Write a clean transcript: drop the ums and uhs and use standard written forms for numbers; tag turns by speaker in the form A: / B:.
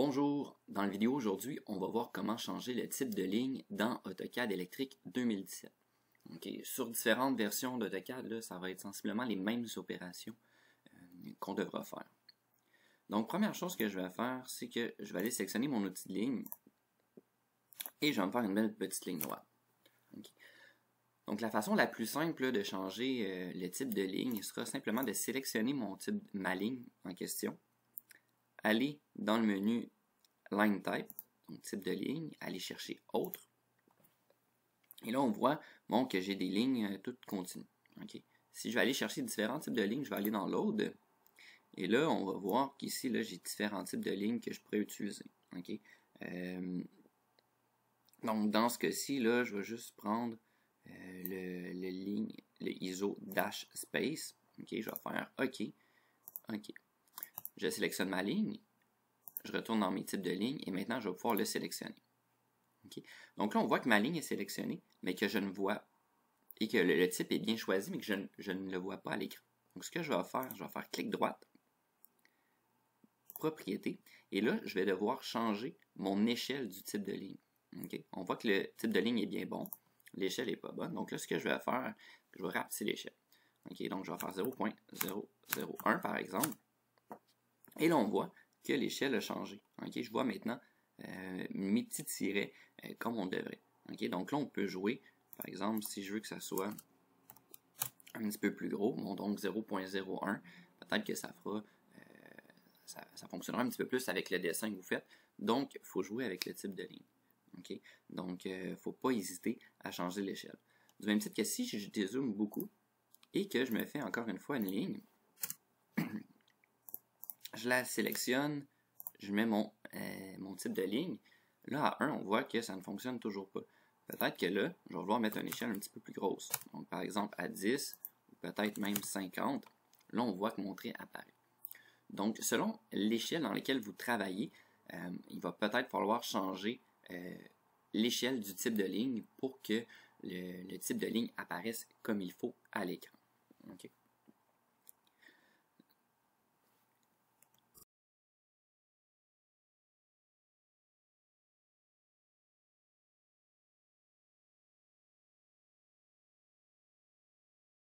A: Bonjour, dans la vidéo aujourd'hui, on va voir comment changer le type de ligne dans AutoCAD Electric 2017. Sur différentes versions d'AutoCAD, ça va être sensiblement les mêmes opérations qu'on devra faire. Donc, première chose que je vais faire, c'est que je vais aller sélectionner mon outil de ligne et je vais me faire une belle petite ligne droite. Donc, la façon la plus simple de changer le type de ligne sera simplement de sélectionner ma ligne en question, aller dans le menu Line Type, donc type de ligne, aller chercher Autre. Et là, on voit que j'ai des lignes toutes continues. Si je vais aller chercher différents types de lignes, je vais aller dans Load. Et là, on va voir qu'ici, j'ai différents types de lignes que je pourrais utiliser. Donc, dans ce cas-ci, je vais juste prendre le ISO dash space. Je vais faire OK. Je sélectionne ma ligne. Je retourne dans mes types de lignes et maintenant, je vais pouvoir le sélectionner. Donc là, on voit que ma ligne est sélectionnée, mais que je ne vois, et que le type est bien choisi, mais que je ne le vois pas à l'écran. Donc ce que je vais faire clic droite, propriété, et là, je vais devoir changer mon échelle du type de ligne. On voit que le type de ligne est bien bon, l'échelle n'est pas bonne. Donc là, ce que je vais faire, je vais rapetisser l'échelle. Donc je vais faire 0.001 par exemple. Et là, on voit que l'échelle a changé. Je vois maintenant mes petits tirets comme on devrait. Donc là, on peut jouer, par exemple, si je veux que ça soit un petit peu plus gros, donc 0.01, peut-être que ça fera, ça fonctionnera un petit peu plus avec le dessin que vous faites. Donc, il faut jouer avec le type de ligne. Donc, il ne faut pas hésiter à changer l'échelle. Du même titre que si je dézoome beaucoup et que je me fais encore une fois une ligne, je la sélectionne, je mets mon type de ligne. Là, à 1, on voit que ça ne fonctionne toujours pas. Peut-être que là, je vais vouloir mettre une échelle un petit peu plus grosse. Donc, par exemple, à 10, ou peut-être même 50. Là, on voit que mon trait apparaît. Donc, selon l'échelle dans laquelle vous travaillez, il va peut-être falloir changer l'échelle du type de ligne pour que le type de ligne apparaisse comme il faut à l'écran.